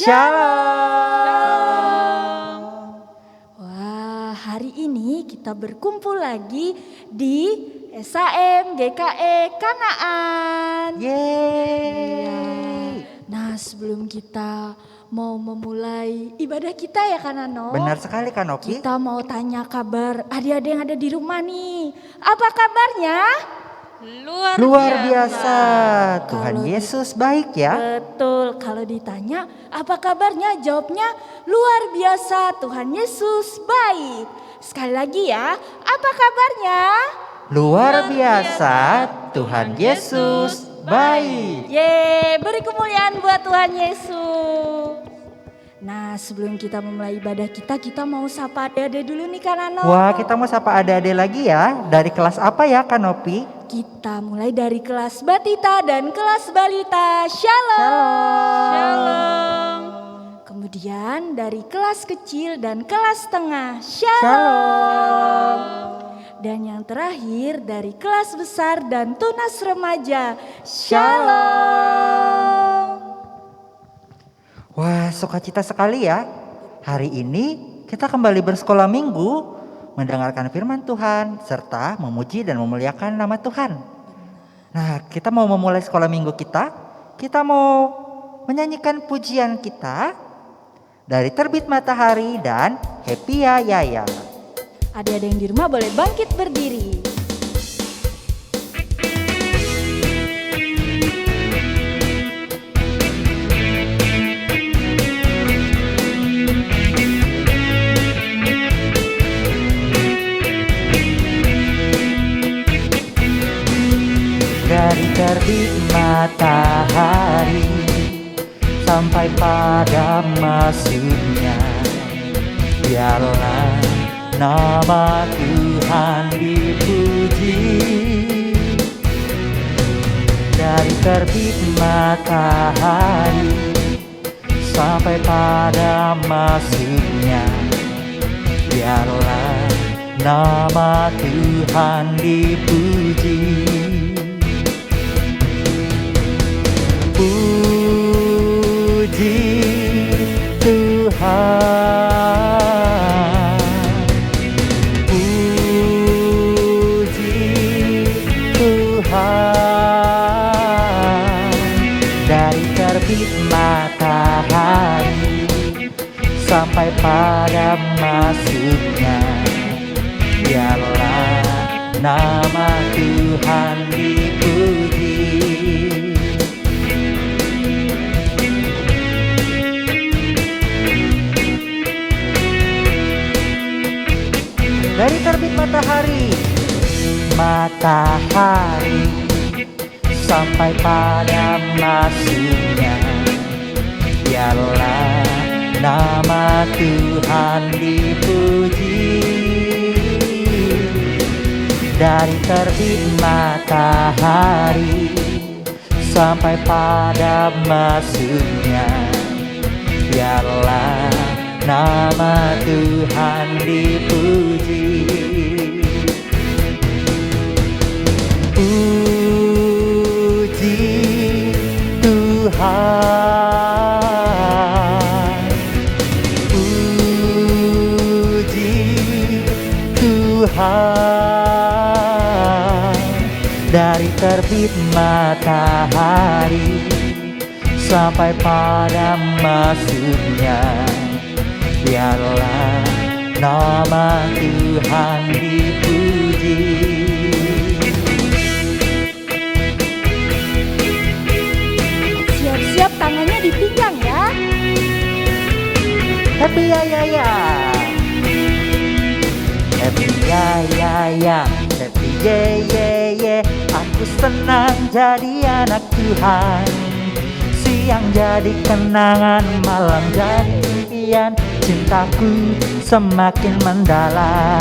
Shalom. Wah, hari ini kita berkumpul lagi di SAM GKE Kanaan. Yeay. Nah, sebelum kita mau memulai ibadah kita ya Kanano. Benar sekali Kanopi. Kita mau tanya kabar adik-adik yang ada di rumah nih. Apa kabarnya? Luar biasa. Tuhan Kalau Yesus baik ya. Betul, kalau ditanya apa kabarnya, jawabnya luar biasa, Tuhan Yesus baik. Sekali lagi ya, apa kabarnya? Luar biasa. Tuhan Yesus baik. Yeay, beri kemuliaan buat Tuhan Yesus. Nah, sebelum kita memulai ibadah kita mau sapa adik-adik dulu nih Kanano. Wah, kita mau sapa adik-adik lagi ya. Dari kelas apa ya Kanopi? Kita mulai dari kelas Batita dan kelas Balita. Shalom. Kemudian dari kelas kecil dan kelas tengah. Shalom. Dan yang terakhir dari kelas besar dan tunas remaja. Shalom. Wah, sukacita sekali ya. Hari ini kita kembali bersekolah minggu, mendengarkan firman Tuhan, serta memuji dan memuliakan nama Tuhan. Nah, kita mau memulai sekolah minggu kita. Kita mau menyanyikan pujian kita dari Terbit Matahari dan Happy Ya Ya. Adik-adik yang di rumah boleh bangkit berdiri. Dari terbit matahari sampai pada masuknya, biarlah nama Tuhan dipuji. Dari terbit matahari sampai pada masuknya, biarlah nama Tuhan dipuji. Puji Tuhan, puji Tuhan. Dari terbit matahari sampai pada masuknya, biarlah nama Tuhan dipuji. Dari terbit matahari sampai pada masuknya, biarlah nama Tuhan dipuji. Dari terbit matahari sampai pada masuknya, biarlah nama Tuhan dipuji. Puji Tuhan, puji Tuhan. Dari terbit matahari sampai pada masuknya, biarlah nama Tuhan dipuji. Siap-siap tangannya di pinggang ya. Happy ya ya ya. Happy ya ya ya. Happy ye ye ye. Aku senang jadi anak Tuhan. Siang jadi kenangan, malam jadi impian. Cintaku semakin mendalam.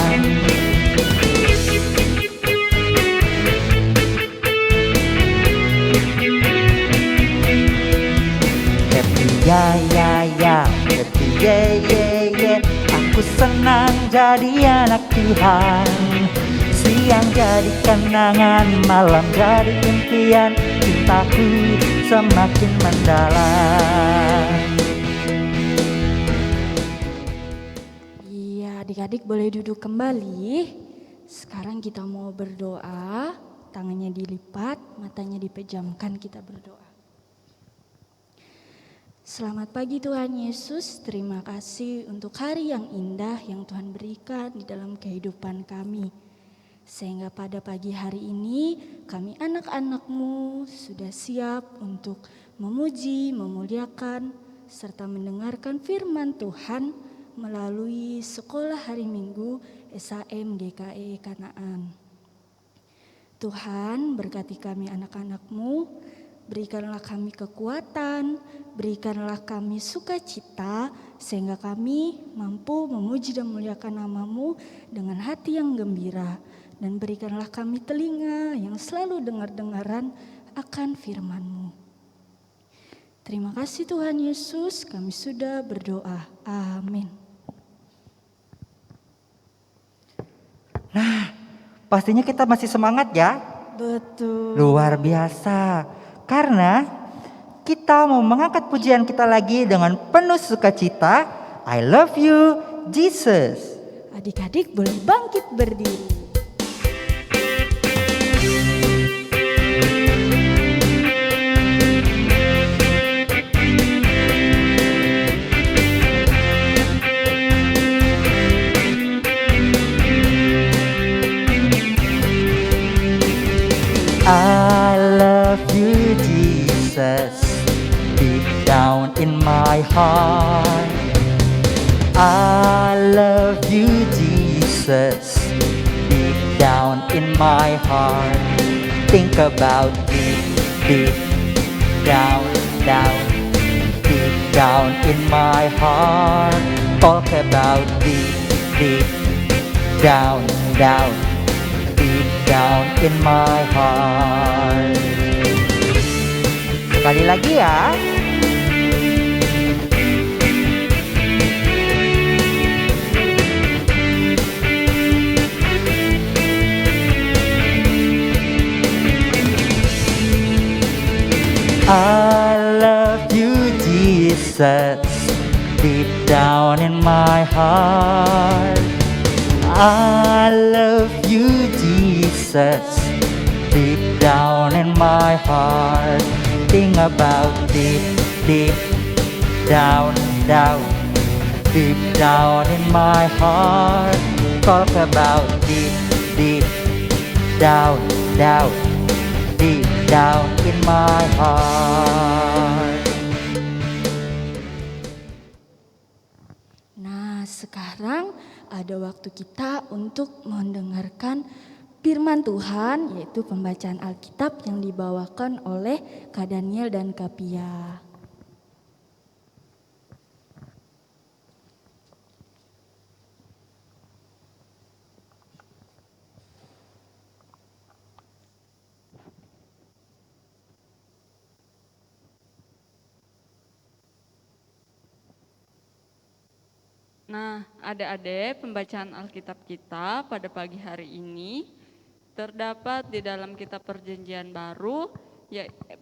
Happy ya ya ya, happy ye ye ye. Aku senang jadi anak Tuhan. Siang jadi kenangan, malam jadi impian. Cintaku semakin mendalam. Adik-adik boleh duduk kembali. Sekarang kita mau berdoa, tangannya dilipat, matanya dipejamkan, kita berdoa. Selamat pagi Tuhan Yesus, terima kasih untuk hari yang indah yang Tuhan berikan di dalam kehidupan kami. Sehingga pada pagi hari ini kami anak-anak-Mu sudah siap untuk memuji, memuliakan, serta mendengarkan firman Tuhan melalui sekolah hari Minggu SHM GKE Kanaan. Tuhan berkati kami anak-anak-Mu, berikanlah kami kekuatan, berikanlah kami sukacita, sehingga kami mampu memuji dan memuliakan nama-Mu dengan hati yang gembira. Dan berikanlah kami telinga yang selalu dengar-dengaran akan firman-Mu. Terima kasih Tuhan Yesus, kami sudah berdoa. Amin. Nah, pastinya kita masih semangat ya? Betul. Luar biasa. Karena kita mau mengangkat pujian kita lagi dengan penuh sukacita. I love you, Jesus. Adik-adik boleh bangkit berdiri. I love you, Jesus, deep down in my heart. I love you, Jesus, deep down in my heart. Think about deep down, deep down in my heart. Talk about deep down, deep down in my heart. Sekali lagi ya. I love you, Jesus, deep down in my heart. I love you, Jesus, deep down in my heart. Think about deep down, deep down in my heart. Talk about deep down, deep down in my heart. Nah, sekarang ada waktu kita untuk mendengarkan firman Tuhan, yaitu pembacaan Alkitab yang dibawakan oleh Kak Daniel dan Kak Pia. Nah, adik-adik, pembacaan Alkitab kita pada pagi hari ini terdapat di dalam kitab Perjanjian Baru,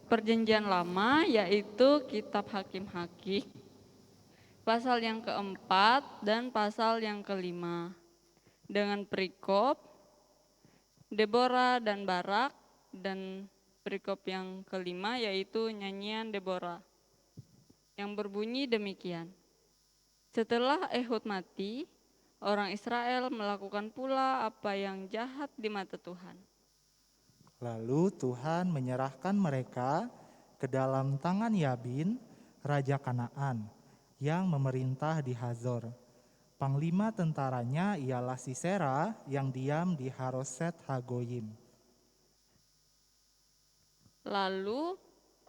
Perjanjian Lama, yaitu kitab Hakim-Hakim, pasal yang keempat dan pasal yang kelima, dengan perikop Deborah dan Barak, dan perikop yang kelima yaitu nyanyian Deborah, yang berbunyi demikian. Setelah Ehud mati, orang Israel melakukan pula apa yang jahat di mata Tuhan. Lalu Tuhan menyerahkan mereka ke dalam tangan Yabin, raja Kanaan, yang memerintah di Hazor. Panglima tentaranya ialah Sisera yang diam di Haroset Hagoyim. Lalu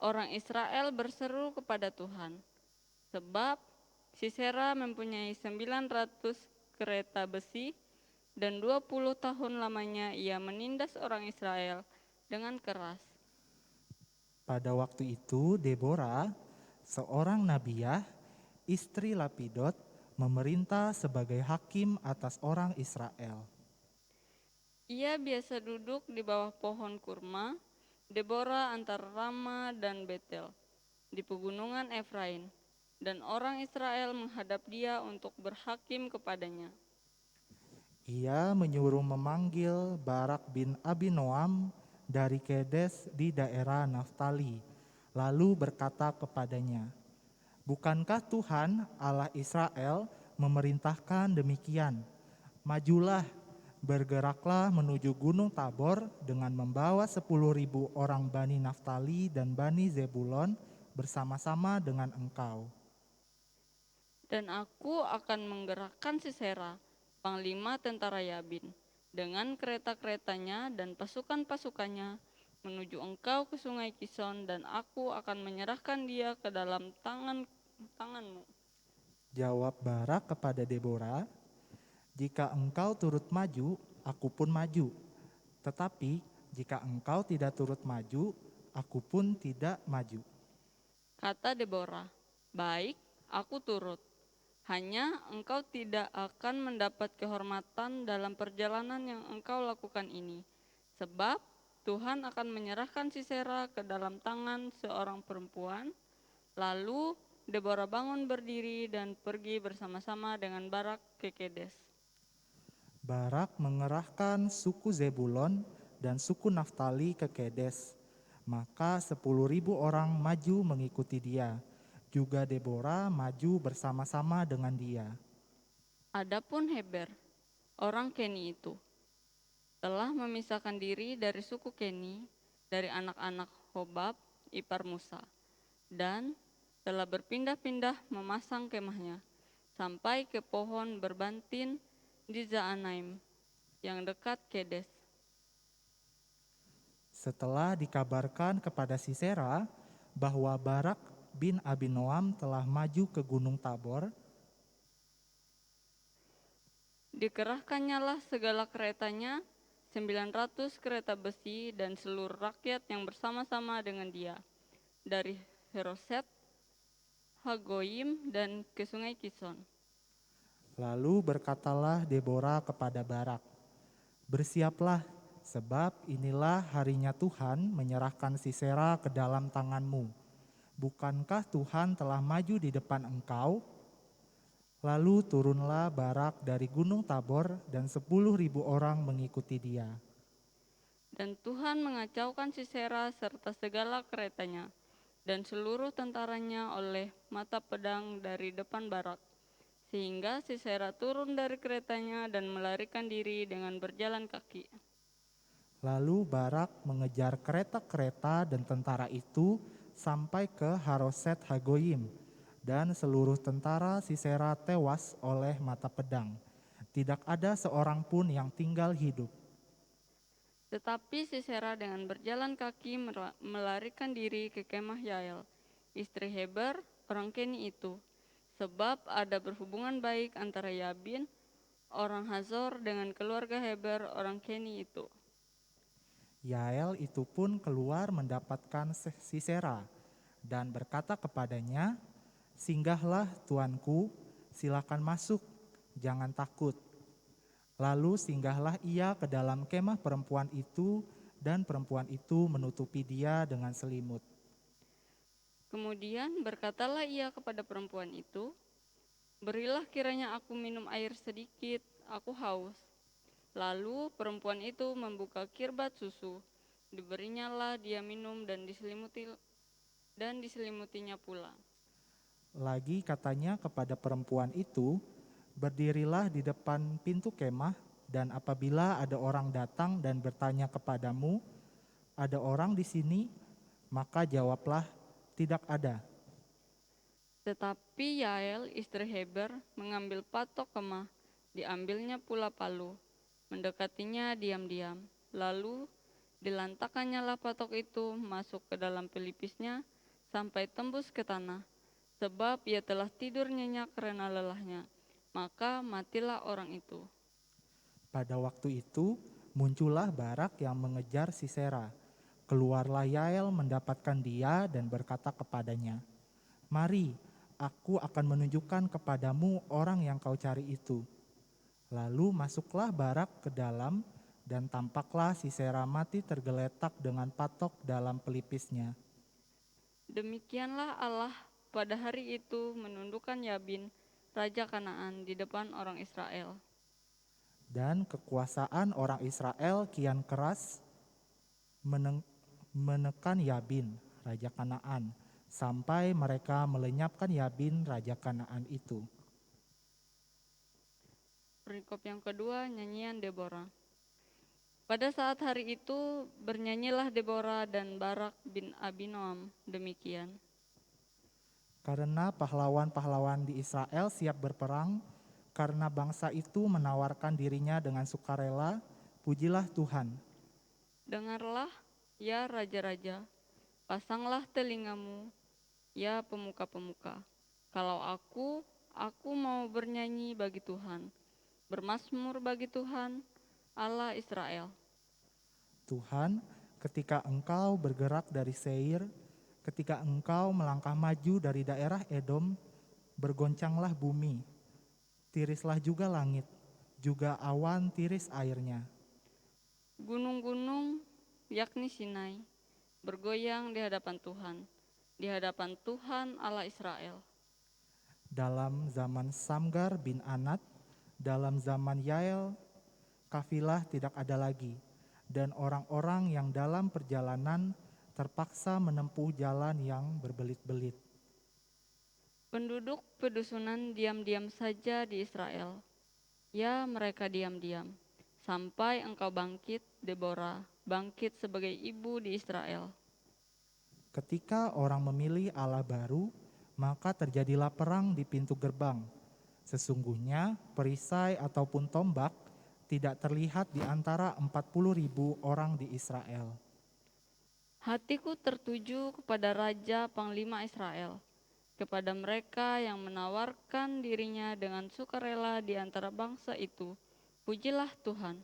orang Israel berseru kepada Tuhan, sebab Sisera mempunyai 900 kereta besi dan 20 tahun lamanya ia menindas orang Israel dengan keras. Pada waktu itu Deborah, seorang nabiah, istri Lapidot, memerintah sebagai hakim atas orang Israel. Ia biasa duduk di bawah pohon kurma, Deborah antara Rama dan Betel, di pegunungan Efraim. Dan orang Israel menghadap dia untuk berhakim kepadanya. Ia menyuruh memanggil Barak bin Abinoam dari Kedes di daerah Naftali, lalu berkata kepadanya, "Bukankah Tuhan Allah Israel memerintahkan demikian? Majulah, bergeraklah menuju Gunung Tabor dengan membawa 10.000 orang Bani Naftali dan Bani Zebulon bersama-sama dengan engkau." Dan aku akan menggerakkan Sisera, panglima tentara Yabin, dengan kereta-keretanya dan pasukan-pasukannya menuju engkau ke sungai Kison, dan aku akan menyerahkan dia ke dalam tanganmu. Jawab Barak kepada Deborah, "Jika engkau turut maju, aku pun maju. Tetapi jika engkau tidak turut maju, aku pun tidak maju." Kata Deborah, "Baik, aku turut. Hanya engkau tidak akan mendapat kehormatan dalam perjalanan yang engkau lakukan ini, sebab Tuhan akan menyerahkan Sisera ke dalam tangan seorang perempuan." Lalu Deborah bangun berdiri dan pergi bersama-sama dengan Barak ke Kedes. Barak mengerahkan suku Zebulon dan suku Naftali ke Kedes. Maka 10.000 orang maju mengikuti dia. Juga Deborah maju bersama-sama dengan dia. Adapun Heber, orang Keni itu, telah memisahkan diri dari suku Keni, dari anak-anak Hobab, ipar Musa, dan telah berpindah-pindah memasang kemahnya sampai ke pohon berbantin di Zaanaim yang dekat Kedes. Setelah dikabarkan kepada Sisera bahwa Barak bin Abinoam telah maju ke Gunung Tabor, Dikerahkannyalah segala keretanya, 900 kereta besi dan seluruh rakyat yang bersama-sama dengan dia, dari Heroset, Hagoyim, dan ke sungai Kison. lalu berkatalah Deborah kepada Barak, "Bersiaplah, sebab inilah harinya Tuhan menyerahkan Sisera ke dalam tanganmu. Bukankah Tuhan telah maju di depan engkau?" Lalu turunlah Barak dari Gunung Tabor dan 10.000 orang mengikuti dia. Dan Tuhan mengacaukan Sisera serta segala keretanya dan seluruh tentaranya oleh mata pedang dari depan Barak, sehingga Sisera turun dari keretanya dan melarikan diri dengan berjalan kaki. Lalu Barak mengejar kereta-kereta dan tentara itu sampai ke Haroset Hagoyim, dan seluruh tentara Sisera tewas oleh mata pedang. Tidak ada seorang pun yang tinggal hidup. Tetapi Sisera dengan berjalan kaki melarikan diri ke kemah Yael, istri Heber, orang Keni itu, sebab ada berhubungan baik antara Yabin, orang Hazor, dengan keluarga Heber, orang Keni itu. Yael itu pun keluar mendapatkan Sisera dan berkata kepadanya, "Singgahlah tuanku, silakan masuk, jangan takut." Lalu singgahlah ia ke dalam kemah perempuan itu, dan perempuan itu menutupi dia dengan selimut. Kemudian berkatalah ia kepada perempuan itu, "Berilah kiranya aku minum air sedikit, aku haus." Lalu perempuan itu membuka kirbat susu, diberinyalah dia minum dan diselimutinya pula. Lagi katanya kepada perempuan itu, "Berdirilah di depan pintu kemah, dan apabila ada orang datang dan bertanya kepadamu, 'Ada orang di sini?' maka jawablah, 'Tidak ada.'" Tetapi Yael istri Heber mengambil patok kemah, diambilnya pula palu, mendekatinya diam-diam, lalu dilantakannyalah patok itu masuk ke dalam pelipisnya sampai tembus ke tanah, sebab ia telah tidur nyenyak karena lelahnya. Maka matilah orang itu. Pada waktu itu muncullah Barak yang mengejar Sisera. Keluarlah Yael mendapatkan dia dan berkata kepadanya, "Mari, aku akan menunjukkan kepadamu orang yang kau cari itu." Lalu masuklah Barak ke dalam, dan tampaklah Sisera mati tergeletak dengan patok dalam pelipisnya. Demikianlah Allah pada hari itu menundukkan Yabin, raja Kanaan, di depan orang Israel. Dan kekuasaan orang Israel kian keras menekan Yabin, raja Kanaan, sampai mereka melenyapkan Yabin, raja Kanaan itu. Perikop yang kedua, nyanyian Deborah. Pada saat hari itu bernyanyilah Deborah dan Barak bin Abinoam demikian. Karena pahlawan-pahlawan di Israel siap berperang, karena bangsa itu menawarkan dirinya dengan sukarela, pujilah Tuhan. Dengarlah, ya raja-raja, pasanglah telingamu, ya pemuka-pemuka. Kalau aku mau bernyanyi bagi Tuhan, bermazmur bagi Tuhan, Allah Israel. Tuhan, ketika Engkau bergerak dari Seir, ketika Engkau melangkah maju dari daerah Edom, bergoncanglah bumi, tirislah juga langit, juga awan tiris airnya. Gunung-gunung, yakni Sinai, bergoyang di hadapan Tuhan Allah Israel. Dalam zaman Samgar bin Anat, dalam zaman Yael, kafilah tidak ada lagi, dan orang-orang yang dalam perjalanan terpaksa menempuh jalan yang berbelit-belit. Penduduk pedusunan diam-diam saja di Israel. Ya, mereka diam-diam, sampai engkau bangkit, Deborah, bangkit sebagai ibu di Israel. Ketika orang memilih Allah baru, maka terjadilah perang di pintu gerbang. Sesungguhnya perisai ataupun tombak tidak terlihat di antara 40.000 orang di Israel. Hatiku tertuju kepada Raja Panglima Israel, kepada mereka yang menawarkan dirinya dengan sukarela di antara bangsa itu. Pujilah Tuhan.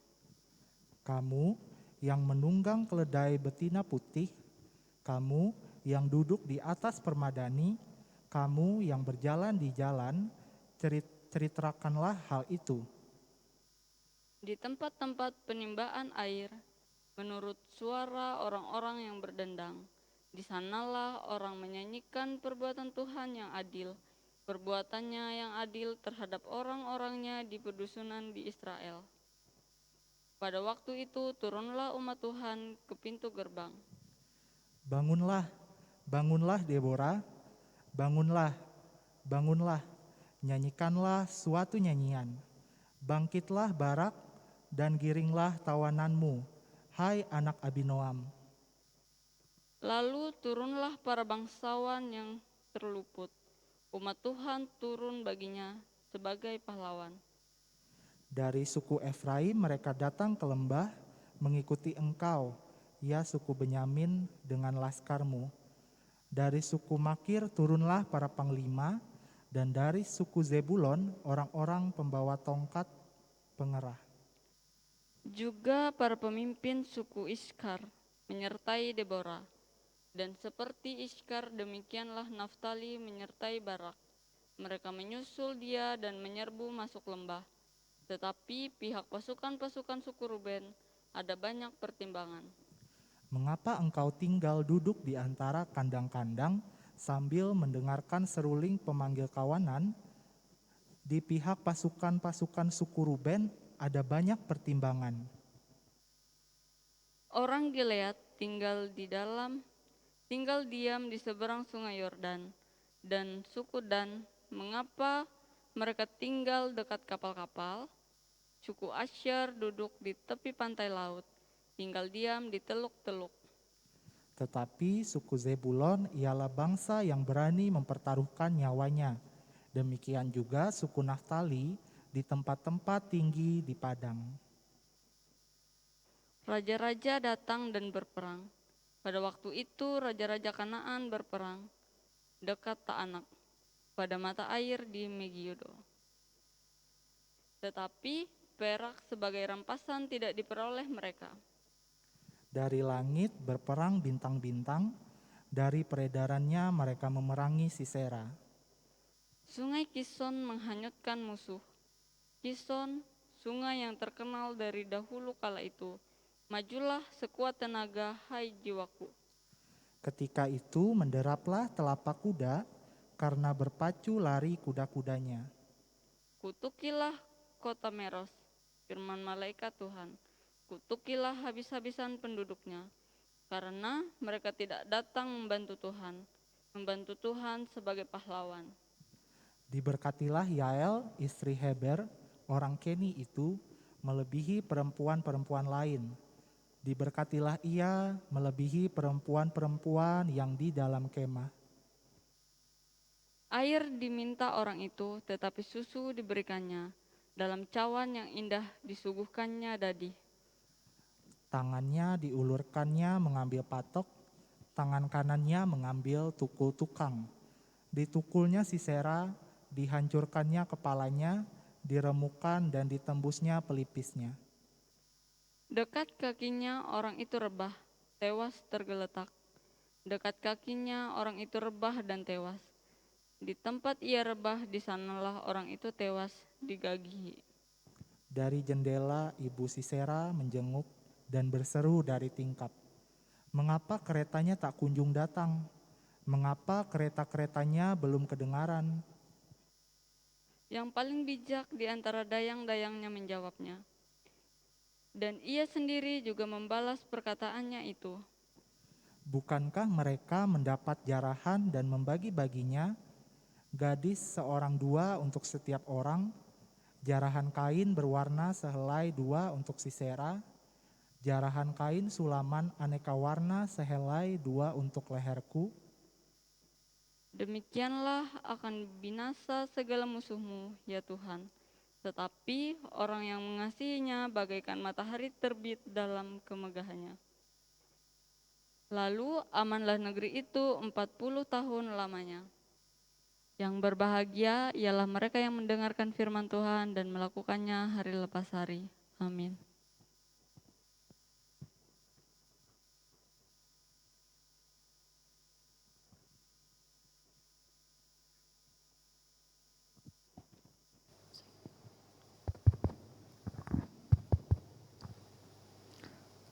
Kamu yang menunggang keledai betina putih, kamu yang duduk di atas permadani, kamu yang berjalan di jalan, ceritakanlah hal itu. Di tempat-tempat penimbangan air, menurut suara orang-orang yang berdendang, di sanalah orang menyanyikan perbuatan Tuhan yang adil, perbuatannya yang adil terhadap orang-orangnya di pedusunan di Israel. Pada waktu itu turunlah umat Tuhan ke pintu gerbang. Bangunlah, bangunlah Deborah, bangunlah, bangunlah, nyanyikanlah suatu nyanyian. Bangkitlah Barak dan giringlah tawananmu, hai anak Abinoam. Lalu turunlah para bangsawan yang terluput. Umat Tuhan turun baginya sebagai pahlawan. Dari suku Efraim mereka datang ke lembah mengikuti engkau, ya suku Benyamin dengan laskarmu. Dari suku Makir turunlah para panglima, dan dari suku Zebulon orang-orang pembawa tongkat pengerah. Juga para pemimpin suku Iskar menyertai Deborah. Dan seperti Iskar demikianlah Naftali menyertai Barak. Mereka menyusul dia dan menyerbu masuk lembah. Tetapi pihak pasukan-pasukan suku Ruben ada banyak pertimbangan. Mengapa engkau tinggal duduk di antara kandang-kandang sambil mendengarkan seruling pemanggil kawanan? Di pihak pasukan-pasukan suku Ruben ada banyak pertimbangan. Orang Gilead tinggal diam di seberang sungai Yordan. Dan suku Dan, mengapa mereka tinggal dekat kapal-kapal? Suku Asyar duduk di tepi pantai laut, tinggal diam di teluk-teluk. Tetapi suku Zebulon ialah bangsa yang berani mempertaruhkan nyawanya. Demikian juga suku Naftali di tempat-tempat tinggi di padang. Raja-raja datang dan berperang. Pada waktu itu raja-raja Kanaan berperang dekat Taanak pada mata air di Megiddo. Tetapi perak sebagai rampasan tidak diperoleh mereka. Dari langit berperang bintang-bintang, dari peredarannya mereka memerangi Sisera. Sungai Kison menghanyutkan musuh. Kison, sungai yang terkenal dari dahulu kala itu. Majulah sekuat tenaga, hai jiwaku. Ketika itu menderaplah telapak kuda karena berpacu lari kuda-kudanya. Kutukilah kota Meros, Firman malaikat Tuhan, kutukilah habis-habisan penduduknya, karena mereka tidak datang membantu Tuhan sebagai pahlawan. Diberkatilah Yael, istri Heber, orang Keni itu, melebihi perempuan-perempuan lain. Diberkatilah ia melebihi perempuan-perempuan yang di dalam kemah. Air diminta orang itu, tetapi susu diberikannya. Dalam cawan yang indah disuguhkannya dadi. Tangannya diulurkannya mengambil patok, tangan kanannya mengambil tukul tukang. Ditukulnya Sisera, dihancurkannya kepalanya, diremukan dan ditembusnya pelipisnya. Dekat kakinya orang itu rebah, tewas tergeletak. Dekat kakinya orang itu rebah dan tewas. Di tempat ia rebah, di sanalah orang itu tewas digagihi. Dari jendela ibu Sisera menjenguk dan berseru dari tingkap, "Mengapa keretanya tak kunjung datang? Mengapa kereta-keretanya belum kedengaran?" Yang paling bijak di antara dayang-dayangnya menjawabnya. Dan ia sendiri juga membalas perkataannya itu. Bukankah mereka mendapat jarahan dan membagi-baginya, gadis seorang dua untuk setiap orang, jarahan kain berwarna sehelai dua untuk Sisera, jarahan kain sulaman aneka warna sehelai dua untuk leherku? Demikianlah akan binasa segala musuhmu, ya Tuhan. Tetapi orang yang mengasihinya bagaikan matahari terbit dalam kemegahannya. Lalu amanlah negeri itu 40 tahun lamanya. Yang berbahagia ialah mereka yang mendengarkan firman Tuhan dan melakukannya hari lepas hari. Amin.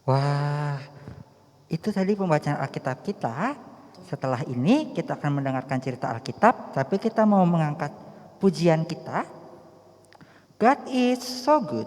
Wah, itu tadi pembacaan Alkitab kita. Setelah ini kita akan mendengarkan cerita Alkitab, tapi kita mau mengangkat pujian kita. God is so good.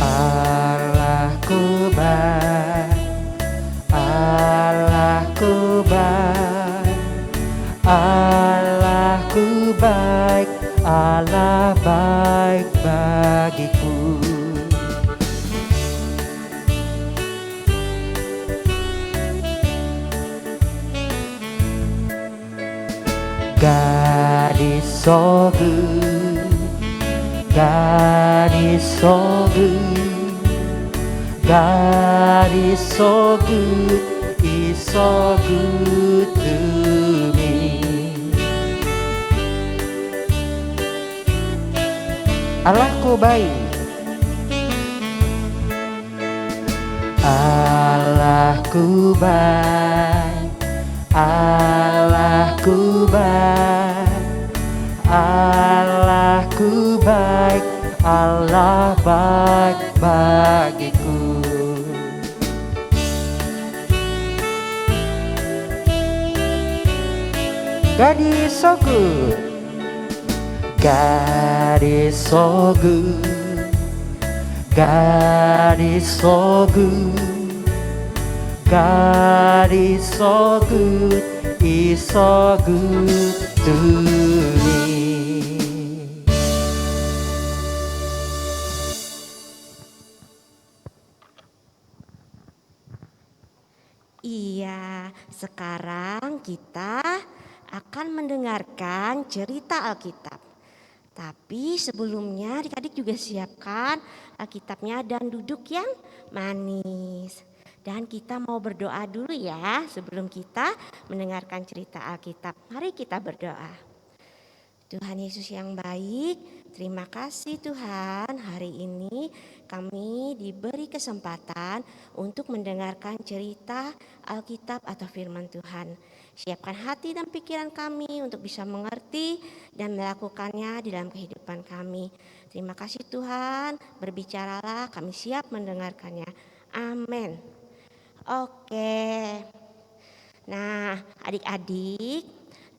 Allahku baik, Allahku baik, Allahku baik, Allah baik bagiku. God is so good, God is so good, God is so good, is so good to me. Allahku baik, Allahku baik, Allahku baik, Allahku baik, Allah baik bagiku. God is so good, God is so good, God is so good, God is so good, is so good to me. Iya, sekarang kita akan mendengarkan cerita Alkitab. Tapi sebelumnya adik-adik juga siapkan Alkitabnya dan duduk yang manis. Dan kita mau berdoa dulu ya sebelum kita mendengarkan cerita Alkitab. Mari kita berdoa. Tuhan Yesus yang baik, Terima kasih Tuhan, hari ini kami diberi kesempatan untuk mendengarkan cerita Alkitab atau firman Tuhan. Siapkan hati dan pikiran kami untuk bisa mengerti dan melakukannya di dalam kehidupan kami. Terima kasih Tuhan, berbicaralah, kami siap mendengarkannya. Amin. Oke. Nah, adik-adik,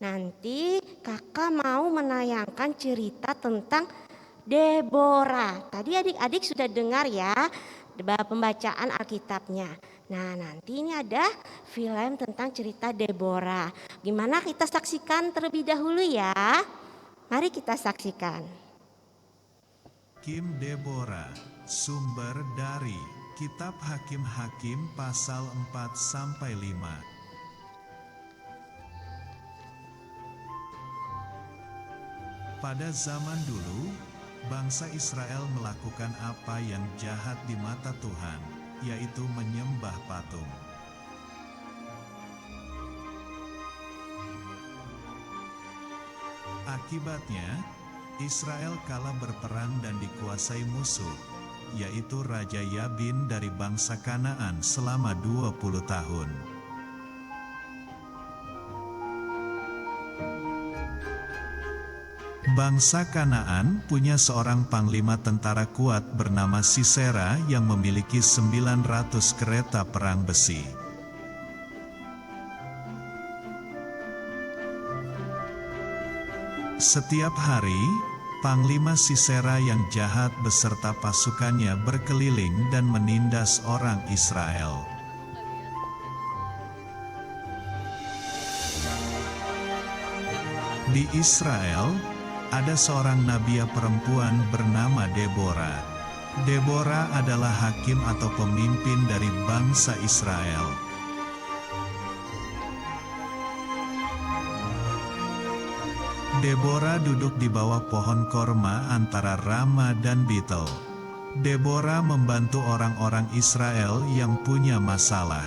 nanti kakak mau menayangkan cerita tentang Deborah. Tadi adik-adik sudah dengar ya pembacaan Alkitabnya. Nah, nanti ini ada film tentang cerita Deborah. Gimana kita saksikan terlebih dahulu ya? Mari kita saksikan. Hakim Deborah, sumber dari Kitab Hakim-Hakim pasal 4-5. Pada zaman dulu, bangsa Israel melakukan apa yang jahat di mata Tuhan, yaitu menyembah patung. Akibatnya, Israel kalah berperang dan dikuasai musuh, yaitu Raja Yabin dari bangsa Kanaan selama 20 tahun. Bangsa Kanaan punya seorang panglima tentara kuat bernama Sisera yang memiliki 900 kereta perang besi. Setiap hari, Panglima Sisera yang jahat beserta pasukannya berkeliling dan menindas orang Israel. Di Israel, ada seorang nabiya perempuan bernama Deborah. Deborah adalah hakim atau pemimpin dari bangsa Israel. Deborah duduk di bawah pohon korma antara Rama dan Betel. Deborah membantu orang-orang Israel yang punya masalah.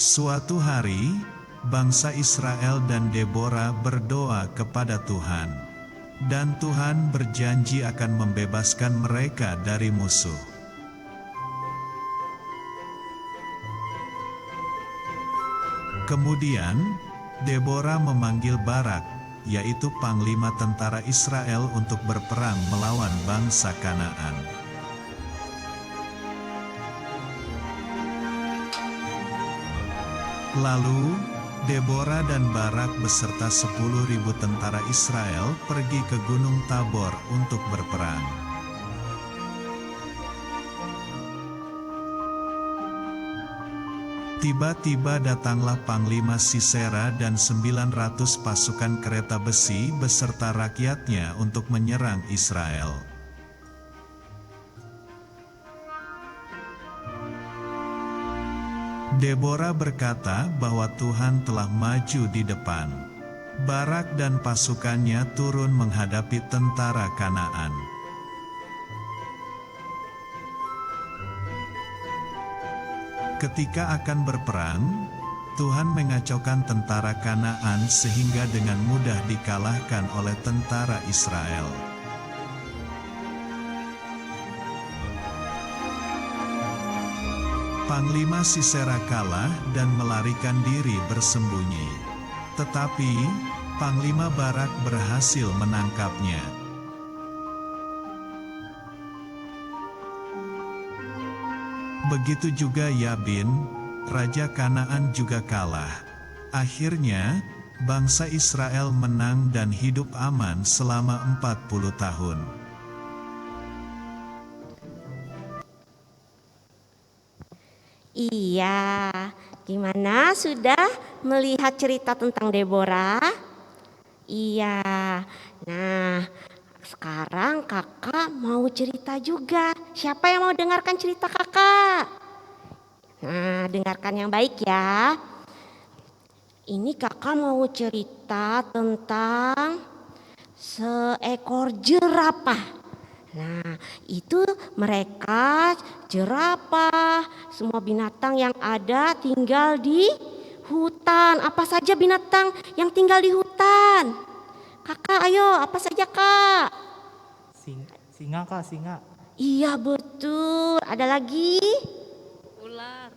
Suatu hari, bangsa Israel dan Deborah berdoa kepada Tuhan, dan Tuhan berjanji akan membebaskan mereka dari musuh. Kemudian, Deborah memanggil Barak, yaitu panglima tentara Israel untuk berperang melawan bangsa Kanaan. Lalu, Deborah dan Barak beserta 10.000 tentara Israel pergi ke Gunung Tabor untuk berperang. Tiba-tiba datanglah Panglima Sisera dan 900 pasukan kereta besi beserta rakyatnya untuk menyerang Israel. Deborah berkata bahwa Tuhan telah maju di depan. Barak dan pasukannya turun menghadapi tentara Kanaan. Ketika akan berperang, Tuhan mengacaukan tentara Kanaan sehingga dengan mudah dikalahkan oleh tentara Israel. Panglima Sisera kalah dan melarikan diri bersembunyi. Tetapi, Panglima Barak berhasil menangkapnya. Begitu juga Yabin, Raja Kanaan juga kalah. Akhirnya, bangsa Israel menang dan hidup aman selama 40 tahun. Iya, gimana sudah melihat cerita tentang Deborah? Iya, nah sekarang kakak mau cerita juga. Siapa yang mau dengarkan cerita kakak? Nah, dengarkan yang baik ya. Ini kakak mau cerita tentang seekor jerapah. Nah, itu mereka jerapah, semua binatang yang ada tinggal di Hutan, apa saja binatang yang tinggal di hutan? Kakak, ayo, apa saja kak? Singa kak, singa. Iya betul, ada lagi? Ular.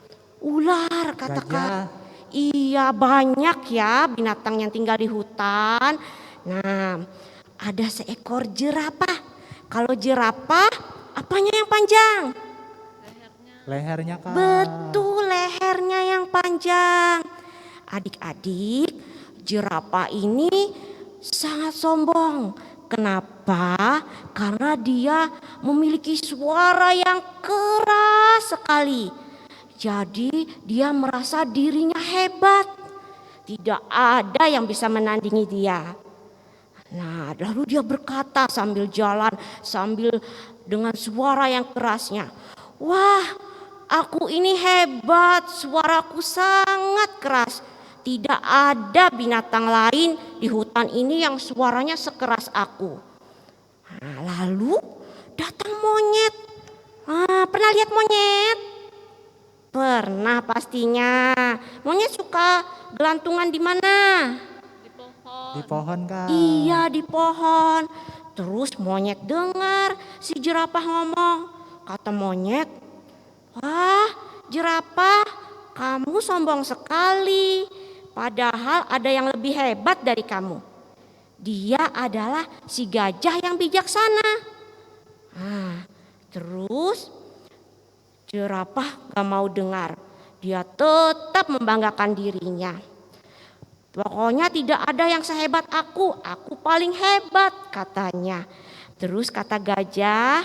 Ular, kata kak. Gajah. Iya banyak ya binatang yang tinggal di hutan. Nah, ada seekor jerapah. Kalau jerapah, apanya yang panjang? Lehernya kak. Betul, lehernya yang panjang. Adik-adik, jerapah ini sangat sombong. Kenapa? Karena dia memiliki suara yang keras sekali. Jadi dia merasa dirinya hebat. Tidak ada yang bisa menandingi dia. Nah, lalu dia berkata sambil jalan, sambil dengan suara yang kerasnya. Wah, aku ini hebat, suaraku sangat keras. Tidak ada binatang lain di hutan ini yang suaranya sekeras aku. Nah, lalu datang monyet. Pernah lihat monyet? Pernah pastinya. Monyet suka gelantungan di mana? Di pohon. Di pohon kak. Iya, di pohon. Terus monyet dengar si jerapah ngomong. Kata monyet, wah jerapah, kamu sombong sekali. Padahal ada yang lebih hebat dari kamu. Dia adalah si gajah yang bijaksana. Terus jerapah gak mau dengar. Dia tetap membanggakan dirinya. Pokoknya tidak ada yang sehebat aku paling hebat katanya. Terus kata gajah,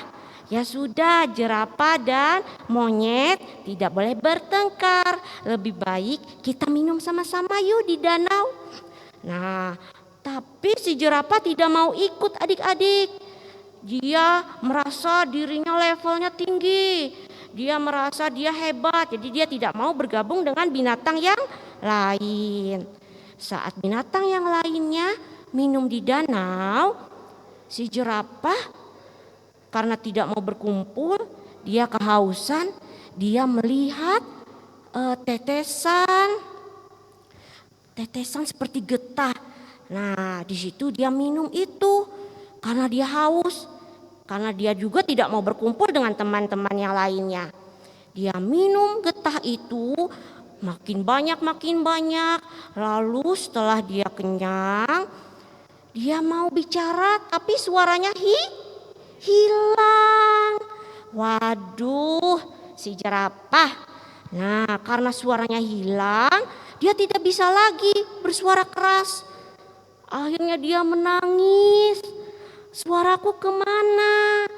ya sudah jerapah dan monyet tidak boleh bertengkar. Lebih baik kita minum sama-sama yuk di danau. Nah, tapi si jerapah tidak mau ikut adik-adik. Dia merasa dirinya levelnya tinggi. Dia merasa dia hebat, jadi dia tidak mau bergabung dengan binatang yang lain. Saat binatang yang lainnya minum di danau, si jerapah karena tidak mau berkumpul, dia kehausan, dia melihat tetesan seperti getah. Nah, di situ dia minum itu karena dia haus, karena dia juga tidak mau berkumpul dengan teman-teman yang lainnya. Dia minum getah itu makin banyak. Lalu setelah dia kenyang, dia mau bicara tapi suaranya hilang. Waduh, si jerapah. Nah, karena suaranya hilang, dia tidak bisa lagi bersuara keras. Akhirnya dia menangis. Suaraku kemana?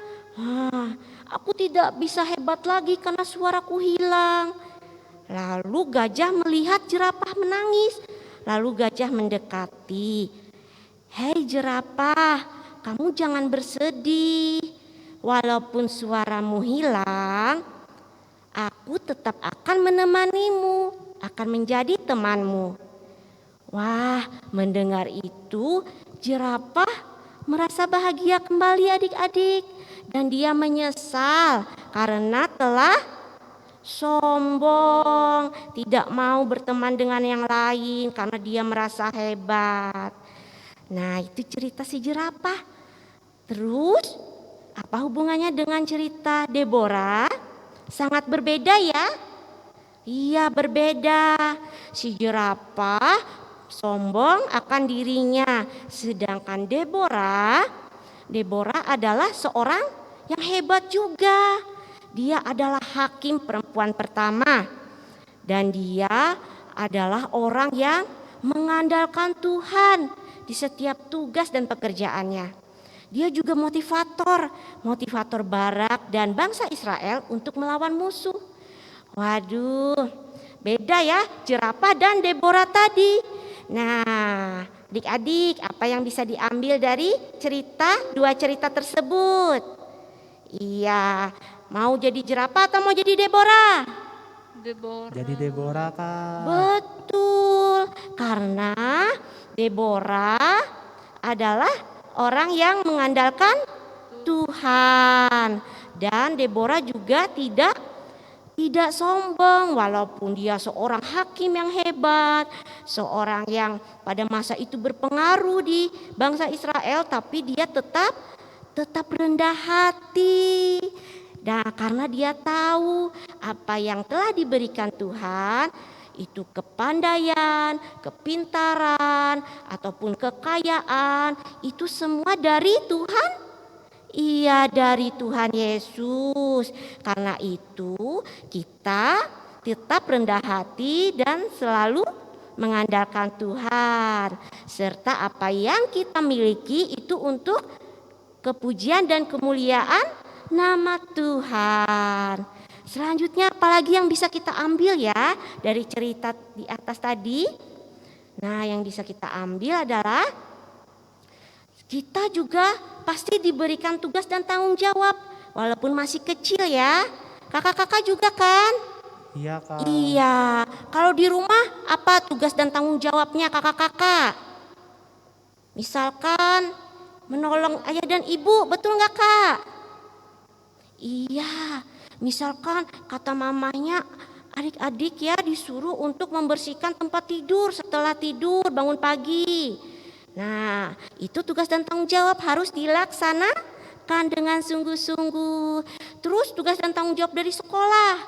Aku tidak bisa hebat lagi karena suaraku hilang. Lalu gajah melihat jerapah menangis. Lalu gajah mendekati. Hei jerapah, kamu jangan bersedih. Walaupun suaramu hilang, aku tetap akan menemanimu, akan menjadi temanmu. Wah, mendengar itu jerapah merasa bahagia kembali adik-adik. Dan dia menyesal karena telah sombong, tidak mau berteman dengan yang lain karena dia merasa hebat. Nah, itu cerita si jerapah. Terus apa hubungannya dengan cerita Deborah? Sangat berbeda ya? Iya, berbeda. Si jerapah sombong akan dirinya, sedangkan Deborah adalah seorang yang hebat juga. Dia adalah hakim perempuan pertama. Dan dia adalah orang yang mengandalkan Tuhan di setiap tugas dan pekerjaannya. Dia juga motivator Barak dan bangsa Israel untuk melawan musuh. Waduh, beda ya jerapah dan Deborah tadi. Nah, adik-adik, apa yang bisa diambil dari dua cerita tersebut? Iya, mau jadi jerapah atau mau jadi Deborah? Deborah. Jadi Deborah kak. Betul, karena Deborah adalah orang yang mengandalkan Tuhan. Dan Deborah juga tidak tidak sombong walaupun dia seorang hakim yang hebat, seorang yang pada masa itu berpengaruh di bangsa Israel, tapi dia tetap rendah hati. Dan karena dia tahu apa yang telah diberikan Tuhan, itu kepandaian, kepintaran, ataupun kekayaan, itu semua dari Tuhan. Iya, dari Tuhan Yesus. Karena itu kita tetap rendah hati dan selalu mengandalkan Tuhan. Serta apa yang kita miliki itu untuk kepujian dan kemuliaan nama Tuhan. Selanjutnya apalagi yang bisa kita ambil ya dari cerita di atas tadi? Nah, yang bisa kita ambil adalah kita juga pasti diberikan tugas dan tanggung jawab walaupun masih kecil ya. Kakak-kakak juga kan? Iya, Kak. Iya. Kalau di rumah apa tugas dan tanggung jawabnya kakak-kakak? Misalkan menolong ayah dan ibu, betul nggak Kak? Iya. Misalkan kata mamanya adik-adik ya disuruh untuk membersihkan tempat tidur setelah tidur bangun pagi. Nah, itu tugas dan tanggung jawab harus dilaksanakan dengan sungguh-sungguh. Terus tugas dan tanggung jawab dari sekolah.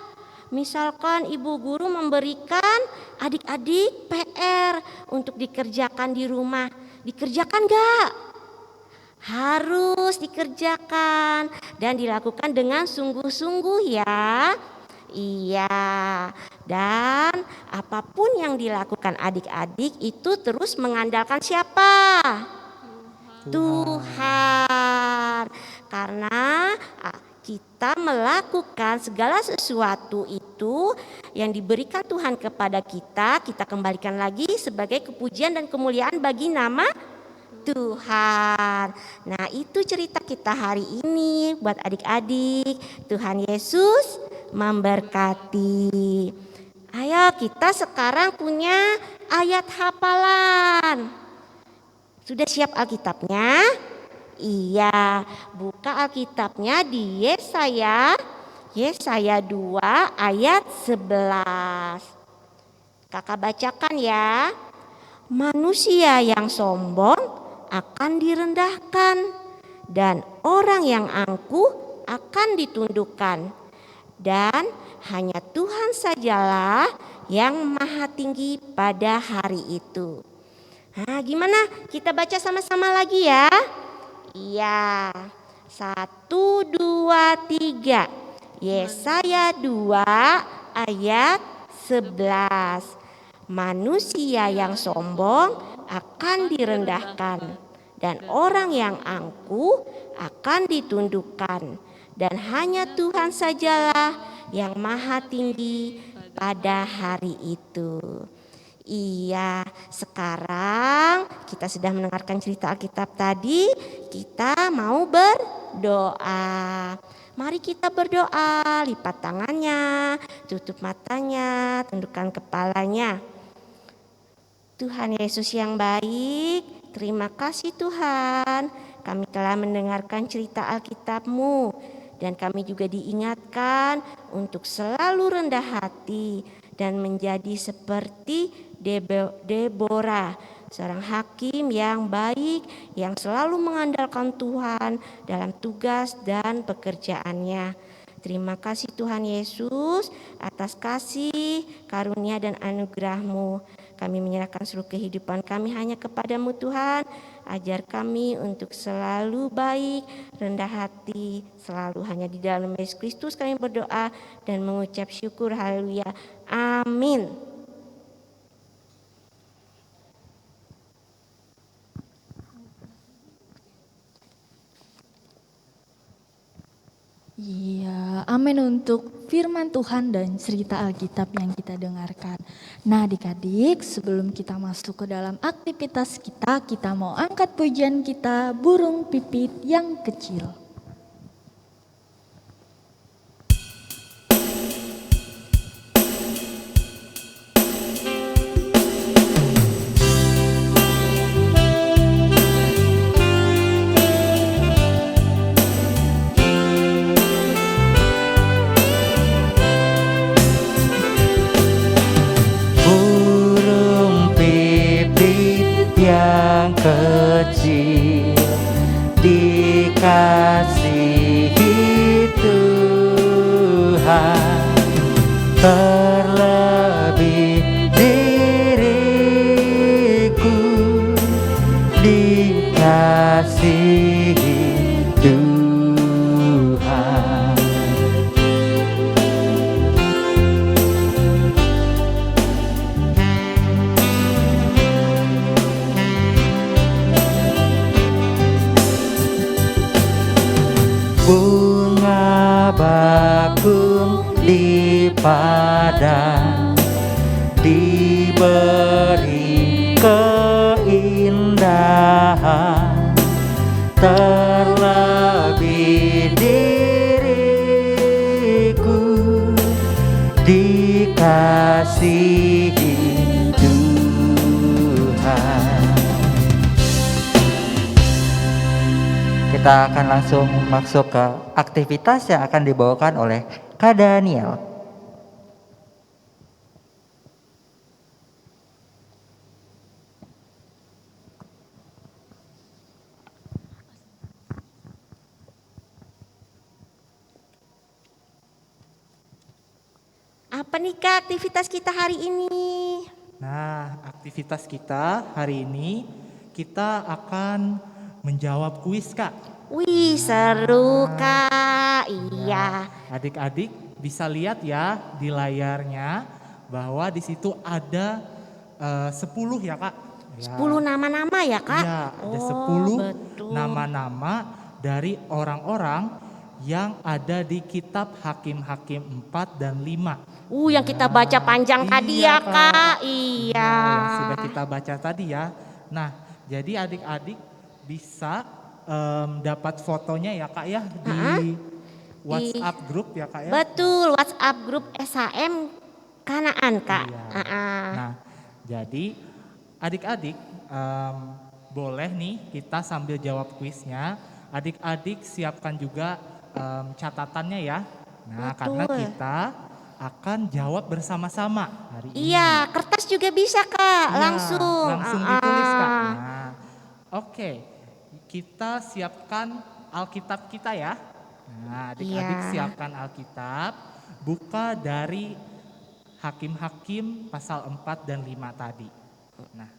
Misalkan ibu guru memberikan adik-adik PR untuk dikerjakan di rumah. Dikerjakan gak? Harus dikerjakan dan dilakukan dengan sungguh-sungguh ya. Iya, dan apapun yang dilakukan adik-adik itu terus mengandalkan siapa? Tuhan. Karena kita melakukan segala sesuatu itu yang diberikan Tuhan kepada kita, kita kembalikan lagi sebagai kepujian dan kemuliaan bagi nama Tuhan. Nah, itu cerita kita hari ini buat adik-adik. Tuhan Yesus memberkati. Ayo kita sekarang punya ayat hafalan. Sudah siap Alkitabnya? Iya, buka Alkitabnya di Yesaya 2 ayat 11. Kakak bacakan ya. Manusia yang sombong akan direndahkan dan orang yang angkuh akan ditundukkan. Dan hanya Tuhan sajalah yang maha tinggi pada hari itu. Nah, gimana? Kita baca sama-sama lagi ya. Iya. 1, 2, 3. Yesaya 2 ayat 11. Manusia yang sombong akan direndahkan dan orang yang angkuh akan ditundukkan. Dan hanya Tuhan sajalah yang maha tinggi pada hari itu. Iya, sekarang kita sudah mendengarkan cerita Alkitab tadi, kita mau berdoa. Mari kita berdoa, lipat tangannya, tutup matanya, tundukkan kepalanya. Tuhan Yesus yang baik, terima kasih Tuhan, kami telah mendengarkan cerita Alkitab-Mu. Dan kami juga diingatkan untuk selalu rendah hati dan menjadi seperti Deborah, seorang hakim yang baik yang selalu mengandalkan Tuhan dalam tugas dan pekerjaannya. Terima kasih Tuhan Yesus atas kasih, karunia dan anugerah-Mu. Kami menyerahkan seluruh kehidupan kami hanya kepadamu Tuhan. Ajar kami untuk selalu baik, rendah hati, selalu hanya di dalam Yesus Kristus kami berdoa dan mengucap syukur. Haleluya. Amin. Iya, amin untuk firman Tuhan dan cerita Alkitab yang kita dengarkan. Nah adik-adik, sebelum kita masuk ke dalam aktivitas kita, kita mau angkat pujian kita, burung pipit yang kecil. kecil dikasihi Tuhan, terlebih diriku dikasihi Tuhan. Bunga bakung di padang diberi keindahan, terlebih diriku dikasihi Tuhan. Kita akan langsung masuk ke aktivitas yang akan dibawakan oleh Kak Daniel. Apa nih Kak aktivitas kita hari ini? Nah, aktivitas kita hari ini kita akan menjawab kuis, Kak. Wih seru Kak, iya. Adik-adik bisa lihat ya di layarnya bahwa di situ ada 10 ya, Kak. Ya. 10 nama-nama ya Kak? Iya, ada Oh, 10 betul. nama-nama dari orang-orang yang ada di kitab Hakim-Hakim 4 dan 5. Yang kita baca panjang tadi Iya, ya Kak. Iya. Nah, yang sudah kita baca tadi ya. Nah, jadi adik-adik bisa dapat fotonya ya Kak ya di WhatsApp grup ya Kak ya. Betul, WhatsApp grup SHM Kanaan Kak. Iya. Nah, jadi adik-adik boleh nih kita sambil jawab kuisnya. Adik-adik siapkan juga catatannya ya. Nah, Betul. karena kita akan jawab bersama-sama hari ini. Iya, kertas juga bisa Kak, Iya, langsung. langsung ditulis Kak. Nah, oke. Kita siapkan Alkitab kita ya. Nah, adik-adik Iya. siapkan Alkitab. Buka dari Hakim-Hakim pasal 4 dan 5 tadi. Nah,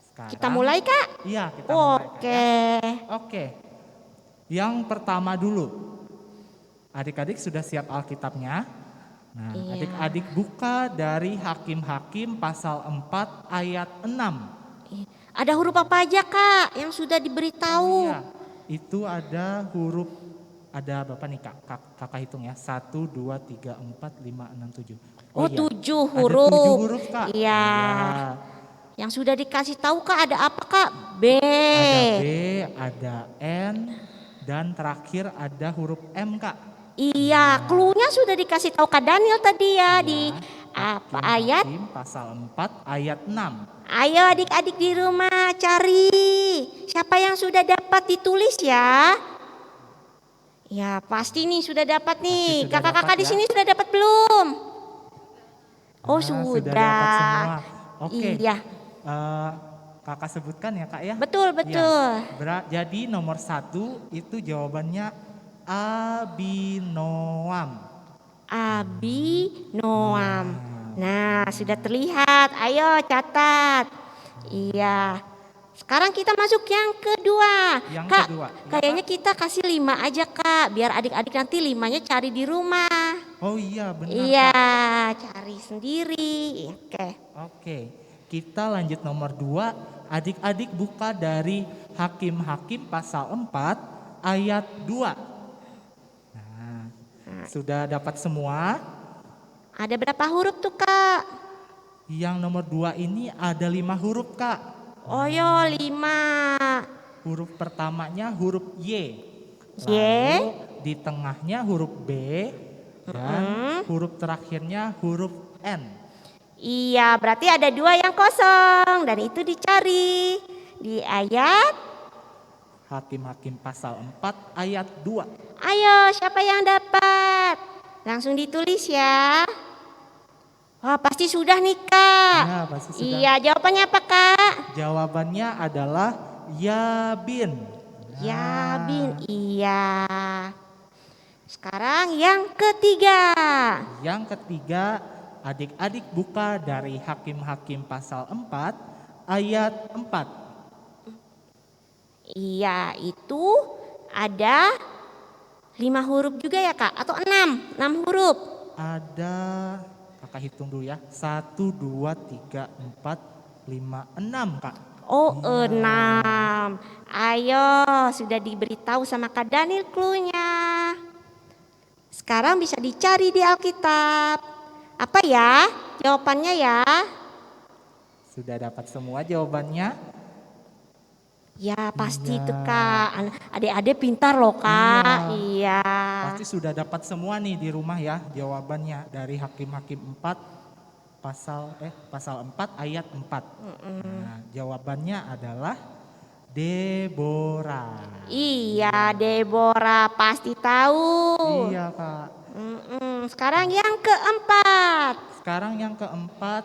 sekarang Kita mulai Kak? Iya, kita mulai Kak, Oke. ya. Oke. Yang pertama dulu. Adik-adik sudah siap Alkitabnya? Nah, Iya. adik-adik buka dari Hakim-Hakim pasal 4 ayat 6. Ada huruf apa aja Kak yang sudah diberitahu? Iya, itu ada huruf, ada berapa nih Kak? Kakak hitung ya. 1, 2, 3, 4, 5, 6, 7. Oh, iya. 7 Ada huruf. 7 huruf Kak. Iya. Yang sudah dikasih tahu Kak ada apa Kak? B. Ada B, ada N, dan terakhir ada huruf M Kak. Iya, clue-nya sudah dikasih tahu Kak Daniel tadi ya di apa ayat? Hakim pasal 4 ayat 6. Ayo adik-adik di rumah cari. Siapa yang sudah dapat ditulis ya? Ya pasti nih sudah dapat nih. sudah Kakak-kakak dapat di ya. sini sudah dapat belum? Oh Nah, sudah. dapat semua. Oke. Iya, Kakak sebutkan ya Kak ya. betul betul. Jadi nomor 1 itu jawabannya Abinoam. Abi Noam. Nah sudah terlihat. Ayo catat. Iya. Sekarang kita masuk yang kedua. Yang Kak, kedua. Ya, kayaknya Kak? kita kasih 5 aja Kak. Biar adik-adik nanti 5-nya cari di rumah. Oh iya benar Iya, Kak. cari sendiri. Oke. Oke, kita lanjut nomor 2. Adik-adik buka dari Hakim-Hakim pasal 4 ayat 2. Nah, sudah dapat semua? Ada berapa huruf tuh Kak? Yang nomor 2 ini ada 5 huruf Kak. Oh yo 5. Huruf pertamanya huruf Y. Y. Lalu di tengahnya huruf B. Dan huruf terakhirnya huruf N. Iya, berarti ada 2 yang kosong dan itu dicari di ayat. Hakim-Hakim pasal 4 ayat 2. Ayo, siapa yang dapat? Langsung ditulis ya. Wah, pasti sudah nih Kak. Ya, pasti sudah. Iya, jawabannya apa Kak? Jawabannya adalah Yabin. Yabin, iya. Sekarang yang ketiga. Yang ketiga, adik-adik buka dari Hakim-Hakim pasal 4 ayat 4. Iya, itu ada 5 huruf juga ya Kak? Atau 6 huruf? Ada, kakak hitung dulu ya. 1, 2, 3, 4, 5, 6 Kak. Oh, 6. Ayo, sudah diberitahu sama Kak Daniel clue-nya. Sekarang bisa dicari di Alkitab. Apa ya jawabannya ya? Sudah dapat semua jawabannya? Ya pasti Iya. itu Kak. Adik-adik pintar loh Kak. Iya. Pasti sudah dapat semua nih di rumah ya jawabannya dari Hakim-Hakim 4 pasal 4 ayat 4. Nah, jawabannya adalah Deborah. Iya, Deborah pasti tahu. Iya Kak. Sekarang yang keempat. Sekarang yang keempat,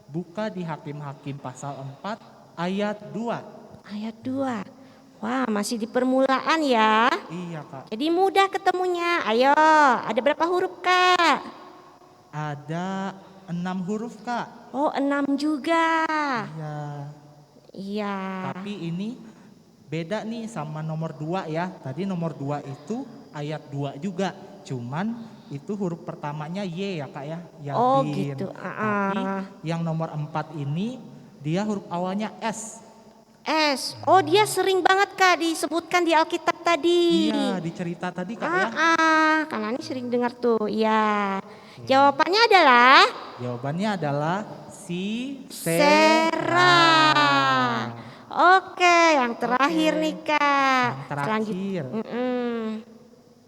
buka di Hakim-Hakim pasal 4 ayat 2. Ayat 2. Wah, masih di permulaan ya. Iya Kak. Jadi mudah ketemunya. Ayo, ada berapa huruf Kak? Ada 6 huruf Kak. Oh, 6 juga. Iya. Iya. Tapi ini beda nih sama nomor 2 ya. Tadi nomor 2 itu ayat 2 juga. Cuman itu huruf pertamanya Y ya Kak ya. Yabin. Oh, gitu. Tapi yang nomor 4 ini dia huruf awalnya S. S. Oh, dia sering banget Kak disebutkan di Alkitab tadi. Iya, di cerita tadi Kak ya. Karena ini sering dengar tuh. Iya. Jawabannya adalah Jawabannya adalah Sera. Oke, yang terakhir nih Kak. Yang terakhir. Mm-mm.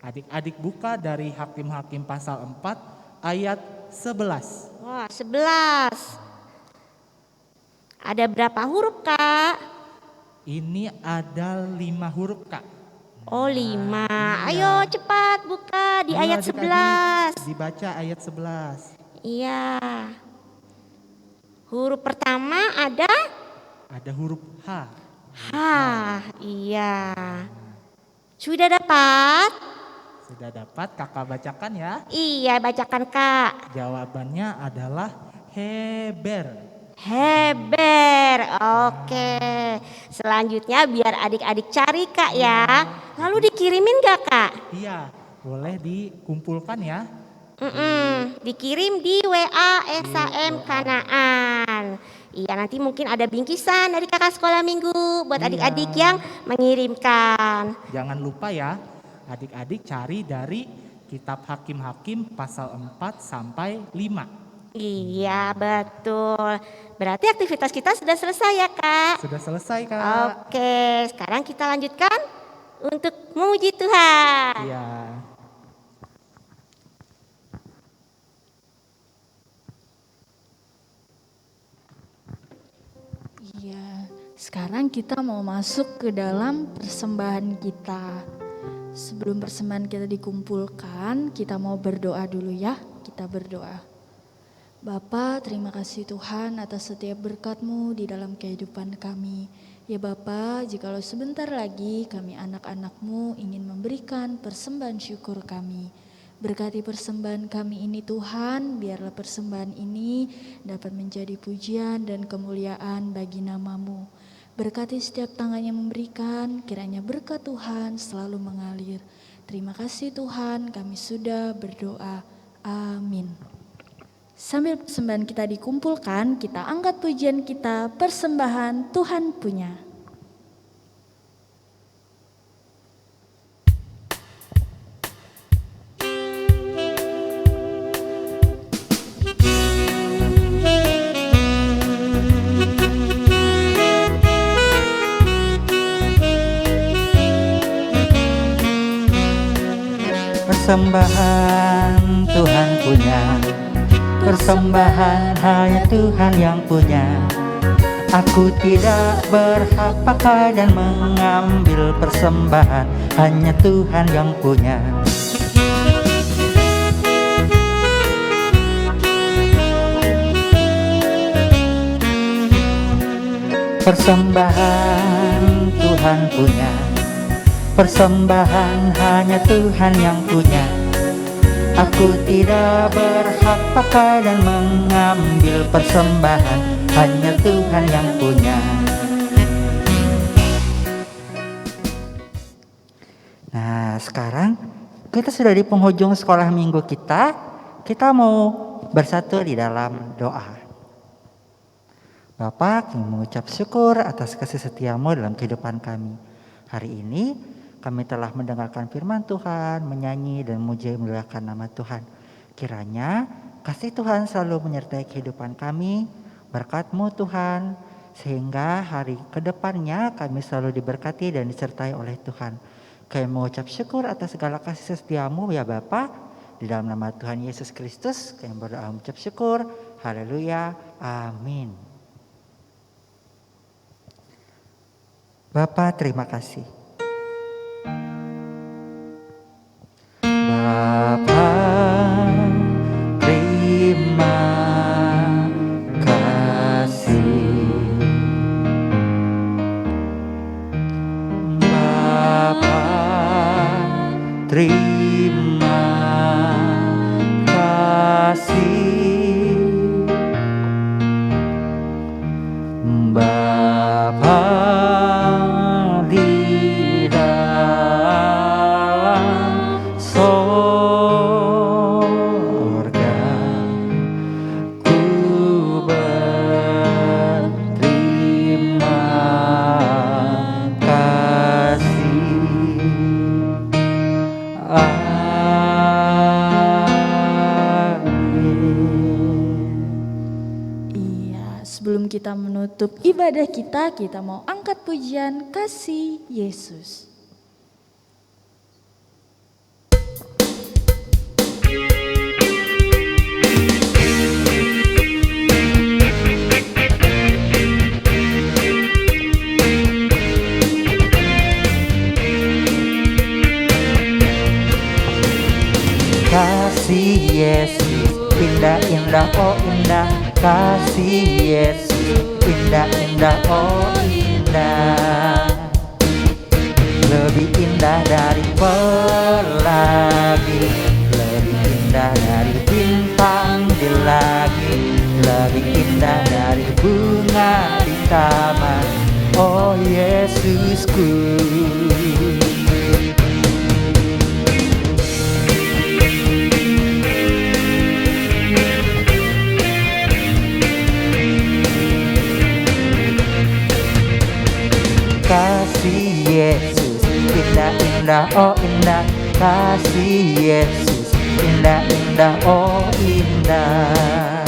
Adik-adik buka dari Hakim-Hakim pasal 4 ayat 11. Wah, 11. Ada berapa huruf Kak? Ini ada 5 huruf Kak. Oh, 5. Ayo cepat buka di Ayo, ayat adik-adik, 11. dibaca ayat 11. Iya. Huruf pertama ada Ada huruf H. H. Iya. Sudah dapat? Sudah dapat, kakak bacakan ya. Iya, bacakan Kak. Jawabannya adalah Heber. Heber. Oke. Selanjutnya biar adik-adik cari Kak ya. Lalu dikirimin gak Kak? Iya, boleh dikumpulkan ya. Dikirim di WA SAM Kanaan. Iya, nanti mungkin ada bingkisan dari kakak sekolah minggu buat Iya. adik-adik yang mengirimkan. Jangan lupa ya, adik-adik cari dari kitab Hakim-Hakim pasal 4 sampai 5. Iya, betul. Berarti aktivitas kita sudah selesai ya Kak? Sudah selesai Kak. Oke, sekarang kita lanjutkan untuk memuji Tuhan. Iya. Iya, sekarang kita mau masuk ke dalam persembahan kita. Sebelum persembahan kita dikumpulkan, kita mau berdoa dulu ya. Kita berdoa. Bapa, terima kasih Tuhan atas setiap berkat-Mu di dalam kehidupan kami. Ya Bapa, jikalau sebentar lagi kami anak-anak-Mu ingin memberikan persembahan syukur kami. Berkati persembahan kami ini Tuhan, biarlah persembahan ini dapat menjadi pujian dan kemuliaan bagi nama-Mu. Berkati setiap tangan yang memberikan, kiranya berkat Tuhan selalu mengalir. Terima kasih Tuhan, kami sudah berdoa. Amin. Sambil persembahan kita dikumpulkan, kita angkat pujian kita, persembahan Tuhan punya. Persembahan Tuhan punya, persembahan hanya Tuhan yang punya. Aku tidak berhak pakai dan mengambil persembahan, hanya Tuhan yang punya. Persembahan Tuhan punya. Persembahan hanya Tuhan yang punya. Aku tidak berhak pakai dan mengambil persembahan, hanya Tuhan yang punya. Nah, sekarang kita sudah di penghujung sekolah minggu kita. Kita mau bersatu di dalam doa. Bapa, kami mengucap syukur atas kasih setiamu dalam kehidupan kami. Hari ini kami telah mendengarkan firman Tuhan, menyanyi dan memuji memuliakan nama Tuhan. Kiranya kasih Tuhan selalu menyertai kehidupan kami, berkat-Mu Tuhan, sehingga hari kedepannya kami selalu diberkati dan disertai oleh Tuhan. Kami mengucap syukur atas segala kasih setiamu ya Bapa. Di dalam nama Tuhan Yesus Kristus kami berdoa mengucap syukur. Haleluya. Amin. Bapa, terima kasih. Bapa, terima kasih. Bapa, terima kasih. Bapa di dalam sorga, ku berterima kasih. Sebelum kita menutup ibadah kita mau angkat pujian Kasih Yesus. Kasih Yesus, indah-indah, oh indah. Kasih Yesus, indah-indah, oh indah. Lebih indah dari pelangi, lebih indah dari bintang di langit, lebih indah dari bunga di taman, oh Yesusku. Kasih Yesus, indah-indah, oh indah. Kasih Yesus, indah-indah, oh indah.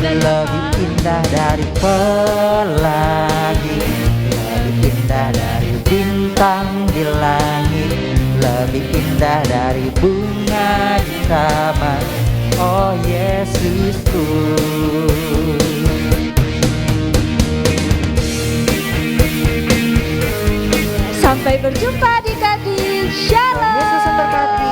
Lebih indah dari pelangi, lebih indah dari bintang di langit, lebih indah dari bunga di taman, oh Yesusku. Sampai berjumpa di Kadin. Shalom. Yesus memberkati.